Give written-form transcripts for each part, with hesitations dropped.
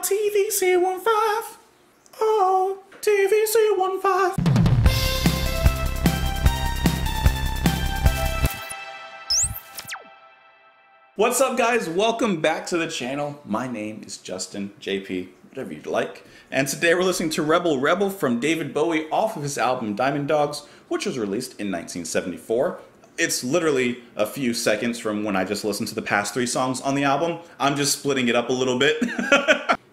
TVC15. Oh, TVC15. What's up, guys? Welcome back to the channel. My name is Justin, JP, whatever you'd like. And today we're listening to Rebel Rebel from David Bowie off of his album Diamond Dogs, which was released in 1974. It's literally a few seconds from when I just listened to the past 3 songs on the album. I'm just splitting it up a little bit.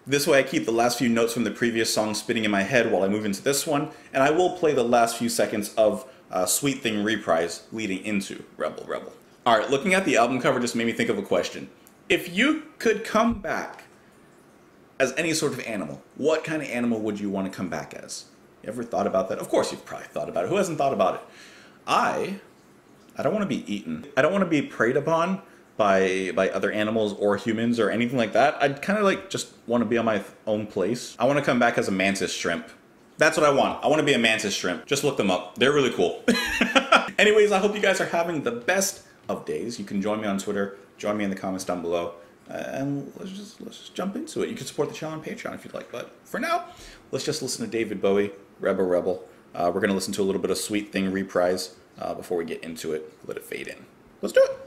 This way I keep the last few notes from the previous song spinning in my head while I move into this one, and I will play the last few seconds of Sweet Thing Reprise leading into Rebel Rebel. Alright, looking at the album cover just made me think of a question. If you could come back as any sort of animal, what kind of animal would you want to come back as? You ever thought about that? Of course you've probably thought about it. Who hasn't thought about it? I don't want to be eaten. I don't want to be preyed upon by other animals or humans or anything like that. I'd kind of like just want to be on my own place. I want to come back as a mantis shrimp. That's what I want. I want to be a mantis shrimp. Just look them up. They're really cool. Anyways, I hope you guys are having the best of days. You can join me on Twitter. Join me in the comments down below. And let's just jump into it. You can support the channel on Patreon if you'd like. But for now, let's just listen to David Bowie, Rebel Rebel. We're going to listen to a little bit of Sweet Thing Reprise before we get into it. Let it fade in. Let's do it.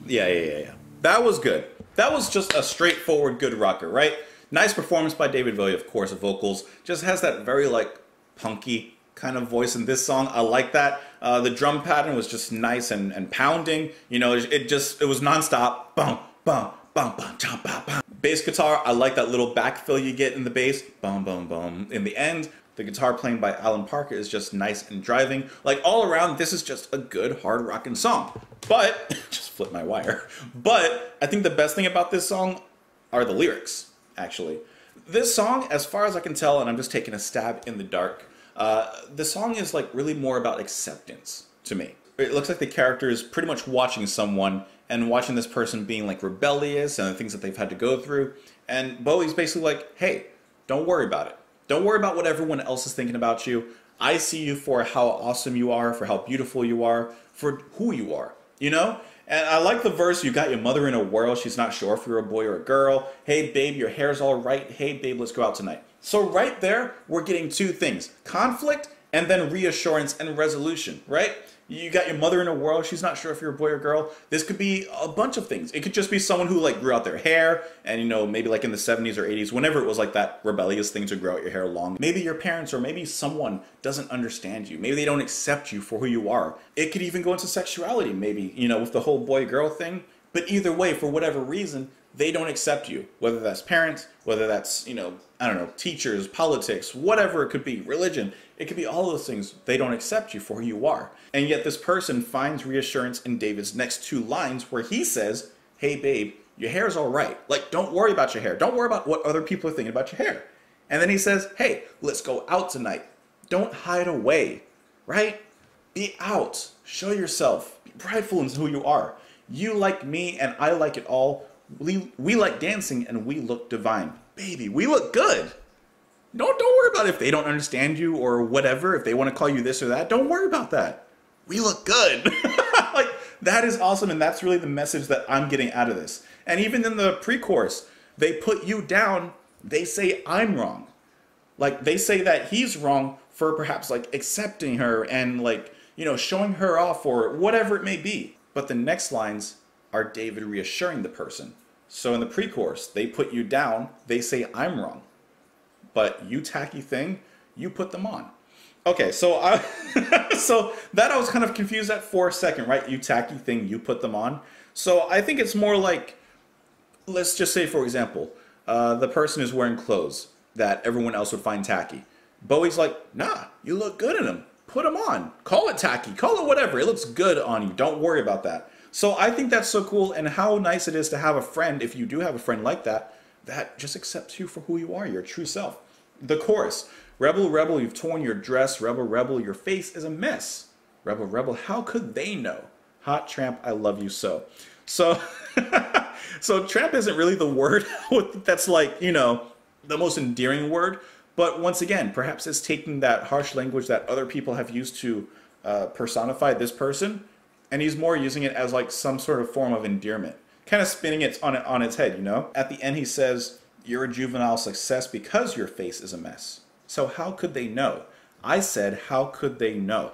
Yeah. That was good. That was just a straightforward good rocker, right? Nice performance by David Bowie, of course, vocals. Just has that very, like, punky kind of voice in this song. I like that. The drum pattern was just nice and pounding. You know, it was nonstop. Bum, bum, bum, bum, chum, bum, bum. Bass guitar, I like that little backfill you get in the bass. Bum, bum, bum. In the end, the guitar playing by Alan Parker is just nice and driving. Like, all around, this is just a good hard rockin' song. But, just flip my wire. But, I think the best thing about this song are the lyrics, actually. This song, as far as I can tell, and I'm just taking a stab in the dark, the song is like really more about acceptance to me. It looks like the character is pretty much watching someone and watching this person being like rebellious and the things that they've had to go through. And Bowie's basically like, hey, don't worry about it. Don't worry about what everyone else is thinking about you. I see you for how awesome you are, for how beautiful you are, for who you are, you know? And I like the verse, you got your mother in a whirl, she's not sure if you're a boy or a girl. Hey babe, your hair's all right. Hey babe, let's go out tonight. So right there, we're getting two things. Conflict and then reassurance and resolution, right? You got your mother in a whirl, she's not sure if you're a boy or girl. This could be a bunch of things. It could just be someone who like grew out their hair and, you know, maybe like in the 70s or 80s, whenever it was like that rebellious thing to grow out your hair long. Maybe your parents or maybe someone doesn't understand you. Maybe they don't accept you for who you are. It could even go into sexuality, maybe, you know, with the whole boy-girl thing. But either way, for whatever reason, they don't accept you. Whether that's parents, whether that's, you know, I don't know, teachers, politics, whatever it could be, religion. It could be all those things. They don't accept you for who you are. And yet this person finds reassurance in David's next two lines where he says, hey babe, your hair's all right. Like, don't worry about your hair. Don't worry about what other people are thinking about your hair. And then he says, hey, let's go out tonight. Don't hide away, right? Be out. Show yourself. Be prideful in who you are. You like me and I like it all. We like dancing and we look divine. Baby, we look good. Don't worry about if they don't understand you or whatever. If they want to call you this or that, don't worry about that. We look good. Like, that is awesome, and that's really the message that I'm getting out of this. And even in the pre-chorus, they put you down. They say I'm wrong. Like, they say that he's wrong for perhaps like accepting her and like, you know, showing her off or whatever it may be. But the next lines are David reassuring the person. So in the pre-chorus, they put you down. They say I'm wrong. But you tacky thing, you put them on. Okay, so so that I was kind of confused at for a second, right? You tacky thing, you put them on. So I think it's more like, let's just say, for example, the person is wearing clothes that everyone else would find tacky. Bowie's like, nah, you look good in them. Put them on. Call it tacky. Call it whatever. It looks good on you. Don't worry about that. So I think that's so cool, and how nice it is to have a friend, if you do have a friend like that, that just accepts you for who you are, your true self. The chorus, rebel, rebel, you've torn your dress. Rebel, rebel, your face is a mess. Rebel, rebel, how could they know? Hot tramp, I love you so. So, so tramp isn't really the word that's like, you know, the most endearing word. But once again, perhaps it's taking that harsh language that other people have used to personify this person, and he's more using it as like some sort of form of endearment. Kind of spinning it on its head, you know? At the end he says, you're a juvenile success because your face is a mess. So how could they know? I said, how could they know?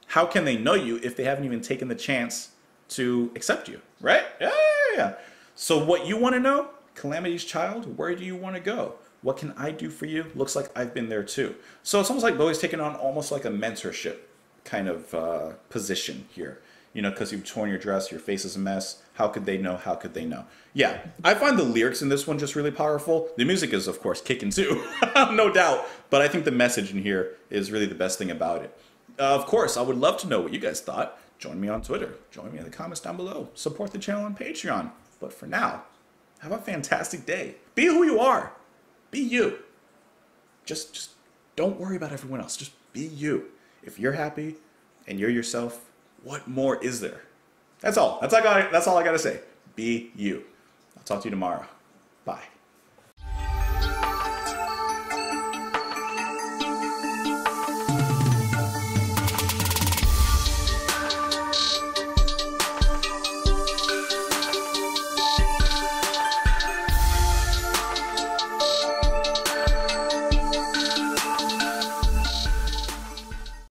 How can they know you if they haven't even taken the chance to accept you, right? Yeah. So what you want to know? Calamity's child, where do you want to go? What can I do for you? Looks like I've been there too. So it's almost like Bowie's taking on almost like a mentorship kind of position here. You know, because you've torn your dress, your face is a mess. How could they know? How could they know? Yeah, I find the lyrics in this one just really powerful. The music is, of course, kicking too, no doubt. But I think the message in here is really the best thing about it. Of course, I would love to know what you guys thought. Join me on Twitter. Join me in the comments down below. Support the channel on Patreon. But for now, have a fantastic day. Be who you are. Be you. Just don't worry about everyone else. Just be you. If you're happy and you're yourself, what more is there? That's all. That's all I got to say. Be you. I'll talk to you tomorrow. Bye.